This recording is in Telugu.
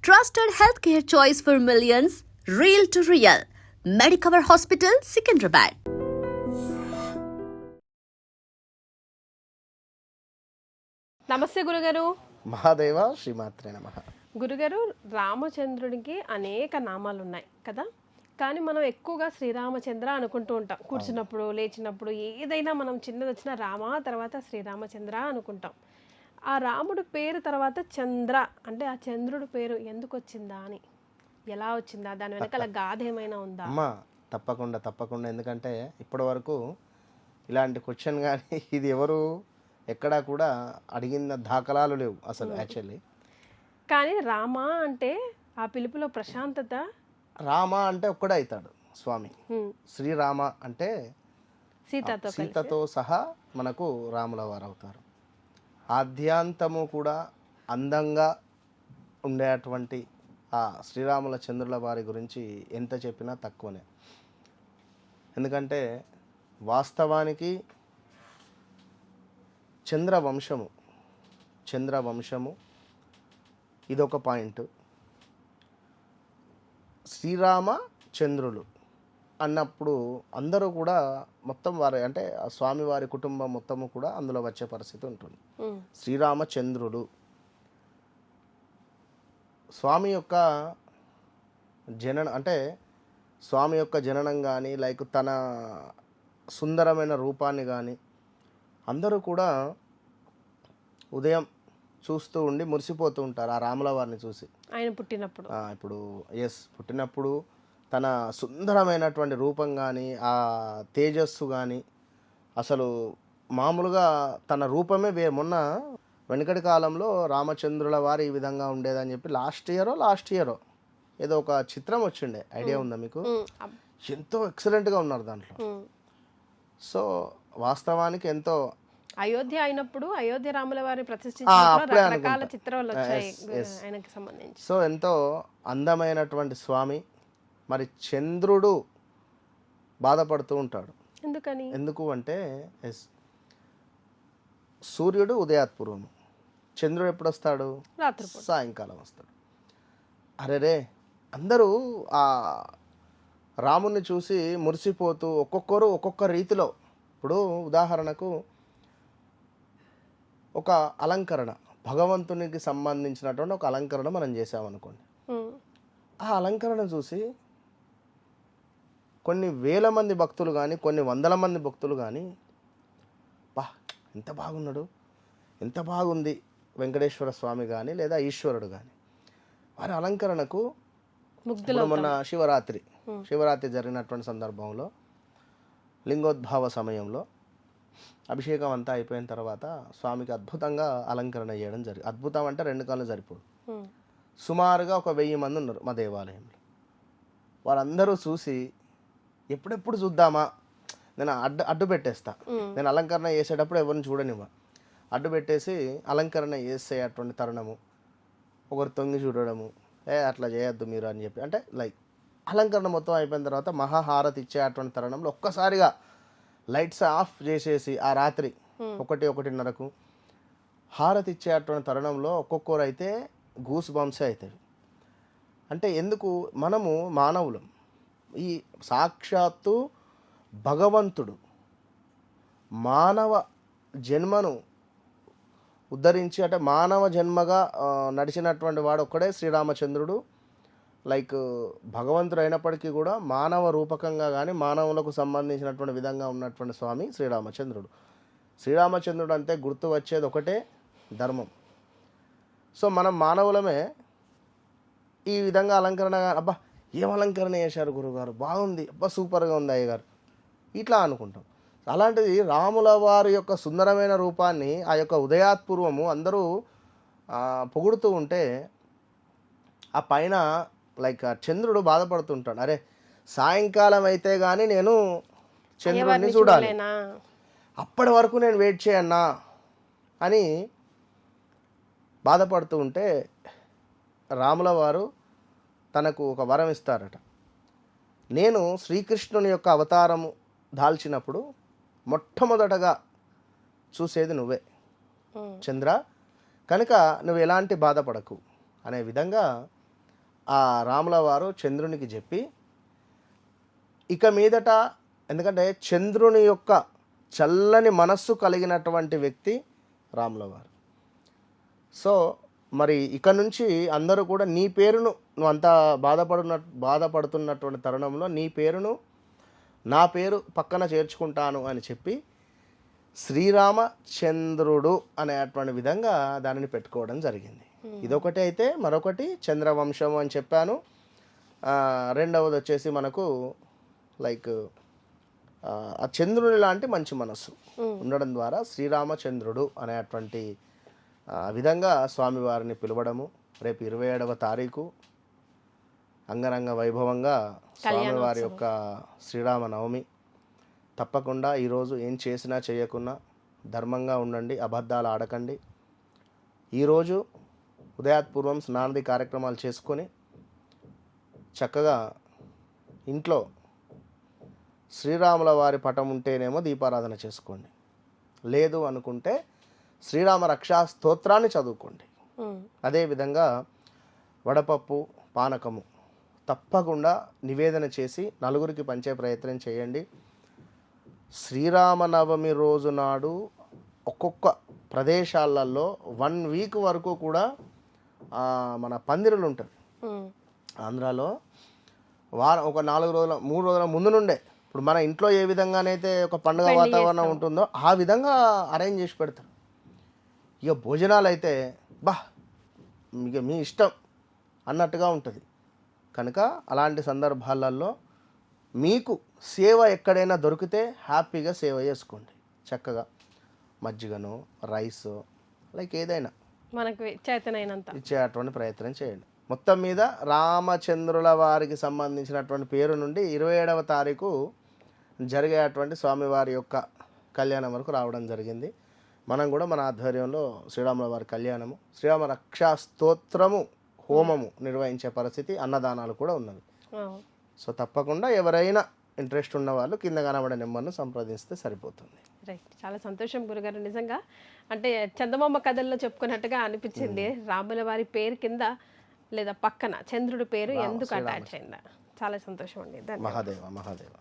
trusted healthcare choice for millions, real to real. Medicover Hospital, Secunderabad. నమస్తే గురుగారు. మహాదేవ శ్రీమాత్రే నమః. గురుగారు, రామచంద్రుడికి అనేక నామాలు ఉన్నాయి కదా, కానీ మనం ఎక్కువగా శ్రీరామచంద్ర అనుకుంటూ ఉంటాం. కూర్చున్నప్పుడు, లేచినప్పుడు, ఏదైనా మనం చిన్నది వచ్చినా రామ తర్వాత శ్రీరామచంద్ర అనుకుంటాం. ఆ రాముడు పేరు తర్వాత చంద్ర అంటే ఆ చంద్రుడి పేరు ఎందుకు వచ్చిందా అని, ఎలా వచ్చిందా, దాని వెనకాల గాథ ఏమైనా ఉందా? అమ్మా తప్పకుండా ఎందుకంటే ఇప్పటి వరకు ఇలాంటి క్వశ్చన్ కానీ ఇది ఎవరు ఎక్కడా కూడా అడిగిన దాఖలాలు లేవు అసలు యాక్చువల్లీ. కానీ రామ అంటే ఆ పిలుపులో ప్రశాంతత. రామ అంటే ఒక్కడే అవుతాడు స్వామి. శ్రీరామ అంటే సీతతో సహా మనకు రాముల వారు అవుతారు. ఆద్యాంతము కూడా అందంగా ఉండేటువంటి ఆ శ్రీరాముల చంద్రుల వారి గురించి ఎంత చెప్పినా తక్కువనే. ఎందుకంటే వాస్తవానికి చంద్రవంశము ఇదొక పాయింట్. శ్రీరామ చంద్రులు అన్నప్పుడు అందరూ కూడా మొత్తం వారి అంటే స్వామివారి కుటుంబం మొత్తము కూడా అందులో వచ్చే పరిస్థితి ఉంటుంది. శ్రీరామచంద్రుడు స్వామి యొక్క జననం కానీ లైక్ తన సుందరమైన రూపాన్ని కానీ అందరూ కూడా ఉదయం చూస్తూ ఉండి మురిసిపోతూ ఉంటారు ఆ రాముల వారిని చూసి. ఆయన పుట్టినప్పుడు పుట్టినప్పుడు తన సుందరమైనటువంటి రూపం కానీ ఆ తేజస్సు కానీ అసలు మామూలుగా తన రూపమే మొన్న వెనకటి కాలంలో రామచంద్రుల వారు ఈ విధంగా ఉండేదని చెప్పి లాస్ట్ ఇయరో ఏదో ఒక చిత్రం వచ్చిండే, ఐడియా ఉందా మీకు? ఎంతో ఎక్సలెంట్గా ఉన్నారు దాంట్లో. సో వాస్తవానికి ఎంతో అయోధ్య అయినప్పుడు అయోధ్య రాముల వారిని ప్రతిష్ఠించినప్పుడు రకరకాల చిత్రాలు వచ్చాయి ఆయనకి సంబంధించి. సో ఎంతో అందమైనటువంటి స్వామి. మరి చంద్రుడు బాధపడుతూ ఉంటాడు. ఎందుకు అంటే సూర్యుడు ఉదయాత్పూర్వము, చంద్రుడు ఎప్పుడు వస్తాడు? సాయంకాలం వస్తాడు. అరే అందరూ ఆ రాముని చూసి మురిసిపోతూ ఒక్కొక్కరు ఒక్కొక్క రీతిలో. ఇప్పుడు ఉదాహరణకు ఒక అలంకరణ, భగవంతునికి సంబంధించినటువంటి ఒక అలంకరణ మనం చేసామనుకోండి. ఆ అలంకరణ చూసి కొన్ని వేల మంది భక్తులు కానీ కొన్ని వందల మంది భక్తులు కానీ ఎంత బాగున్నాడు, ఎంత బాగుంది వెంకటేశ్వర స్వామి కానీ లేదా ఈశ్వరుడు కానీ, వారి అలంకరణకు. మొన్న శివరాత్రి జరిగినటువంటి సందర్భంలో లింగోద్భవ సమయంలో అభిషేకం అంతా అయిపోయిన తర్వాత స్వామికి అద్భుతంగా అలంకరణ చేయడం జరిగింది. అద్భుతం అంటే 2 కాళ్ళు సరిపోదు. సుమారుగా ఒక 1000 మంది ఉన్నారు మా దేవాలయంలో. వారందరూ చూసి ఎప్పుడెప్పుడు చూద్దామా, నేను అడ్డు పెట్టేస్తా. నేను అలంకరణ చేసేటప్పుడు ఎవరిని చూడనివ్వ, అడ్డు పెట్టేసి అలంకరణ చేసేటువంటి తరుణము, ఒకరు తొంగి చూడడము, అట్లా చేయొద్దు మీరు అని చెప్పి. అంటే లైక్ అలంకరణ మొత్తం అయిపోయిన తర్వాత మహాహారతి ఇచ్చేటువంటి తరుణంలో ఒక్కసారిగా లైట్స్ ఆఫ్ చేసేసి ఆ రాత్రి 1-1:30కు హారతి ఇచ్చేటువంటి తరుణంలో ఒక్కొక్కరు అయితే గూస్ బంప్సే అవుతాయి. అంటే ఎందుకు? మనము మానవులం. ఈ సాక్షాత్తు భగవంతుడు మానవ జన్మను ఉద్ధరించి అంటే మానవ జన్మగా నడిచినటువంటి వాడు ఒక్కడే శ్రీరామచంద్రుడు. లైక్ భగవంతుడు అయినప్పటికీ కూడా మానవ రూపకంగా కానీ మానవులకు సంబంధించినటువంటి విధంగా ఉన్నటువంటి స్వామి శ్రీరామచంద్రుడు. శ్రీరామచంద్రుడు అంటే గుర్తు వచ్చేది ఒకటే, ధర్మం. సో మనం మానవులమే ఈ విధంగా అలంకరణ, అబ్బా ఏం అలంకరణ చేశారు గురుగారు, బాగుంది, అబ్బా సూపర్గా ఉంది అయ్యగారు, ఇట్లా అనుకుంటాం. అలాంటిది రాముల వారి యొక్క సుందరమైన రూపాన్ని ఆ యొక్క ఉదయాత్పూర్వము అందరూ పొగుడుతూ ఉంటే ఆ పైన లైక్ చంద్రుడు బాధపడుతుంటాడు. అరే సాయంకాలం అయితే కానీ నేను చంద్రుడిని చూడాలి, అప్పటి వరకు నేను వెయిట్ చేయన్నా అని బాధపడుతూ ఉంటే రాముల వారు తనకు ఒక వరం ఇస్తారట. నేను శ్రీకృష్ణుని యొక్క అవతారము దాల్చినప్పుడు మొట్టమొదటగా చూసేది నువ్వే చంద్ర, కనుక నువ్వు ఎలాంటి బాధపడకు అనే విధంగా ఆ రాముల వారు చంద్రునికి చెప్పి ఇక మీదట, ఎందుకంటే చంద్రుని యొక్క చల్లని మనస్సు కలిగినటువంటి వ్యక్తి రాముల వారు. సో మరి ఇక నుంచి అందరూ కూడా నీ పేరును, నువ్వు అంతా బాధపడుతున్నటువంటి తరుణంలో నీ పేరును నా పేరు పక్కన చేర్చుకుంటాను అని చెప్పి శ్రీరామచంద్రుడు అనేటువంటి విధంగా దానిని పెట్టుకోవడం జరిగింది. ఇదొకటి అయితే, మరొకటి చంద్రవంశం అని చెప్పాను. రెండవది వచ్చేసి మనకు లైక్ ఆ చంద్రుని లాంటి మంచి మనస్సు ఉండడం ద్వారా శ్రీరామచంద్రుడు అనేటువంటి విధంగా స్వామివారిని పిలవడము. రేపు 27వ తారీఖు అంగరంగ వైభవంగా స్వామివారి యొక్క శ్రీరామనవమి. తప్పకుండా ఈరోజు ఏం చేసినా చేయకున్నా ధర్మంగా ఉండండి, అబద్ధాలు ఆడకండి. ఈరోజు ఉదయాత్పూర్వం స్నానాది కార్యక్రమాలు చేసుకొని చక్కగా ఇంట్లో శ్రీరాముల వారి పటం ఉంటేనేమో దీపారాధన చేసుకోండి, లేదు అనుకుంటే శ్రీరామ రక్షా స్తోత్రాన్ని చదువుకోండి. అదేవిధంగా వడపప్పు పానకము తప్పకుండా నివేదన చేసి నలుగురికి పంచే ప్రయత్నం చేయండి. శ్రీరామనవమి రోజు నాడు ఒక్కొక్క ప్రదేశాలలో 1 వీక్ వరకు కూడా మన పందిరులు ఉంటుంది. ఆంధ్రాలో ఒక 4 రోజుల 3 రోజుల ముందు నుండే, ఇప్పుడు మన ఇంట్లో ఏ విధంగానైతే ఒక పండుగ వాతావరణం ఉంటుందో ఆ విధంగా అరేంజ్ చేసి పెడతారు. ఇక భోజనాలు అయితే ఇక మీ ఇష్టం అన్నట్టుగా ఉంటుంది. కనుక అలాంటి సందర్భాలలో మీకు సేవ ఎక్కడైనా దొరికితే హ్యాపీగా సేవ చేసుకోండి. చక్కగా మజ్జిగను, రైస్, లైక్ ఏదైనా మనకు చేతనైనంత ఇచ్చేటువంటి ప్రయత్నం చేయండి. మొత్తం మీద రామచంద్రుల వారికి సంబంధించినటువంటి పేరు నుండి 27వ తారీఖు జరిగేటువంటి స్వామివారి యొక్క కళ్యాణం వరకు రావడం జరిగింది. మనం కూడా మన ఆధ్వర్యంలో శ్రీరాముల వారి కళ్యాణము, శ్రీరామ రక్షా స్తోత్రము, హోమము నిర్వహించే పరిస్థితి, అన్నదానాలు కూడా ఉన్నవి. సో తప్పకుండా ఎవరైనా ఇంట్రెస్ట్ ఉన్న వాళ్ళు కింద కనబడే నెంబర్ను సంప్రదిస్తే సరిపోతుంది. రైట్, చాలా సంతోషం గురుగారు. నిజంగా అంటే చందమామ కథల్లో చెప్పుకున్నట్టుగా అనిపించింది. రాముల వారి పేరు కింద లేదా పక్కన చంద్రుడి పేరు ఎందుకు అటాచ్ అయిందా? చాలా సంతోషం అండి. మహాదేవ మహాదేవ.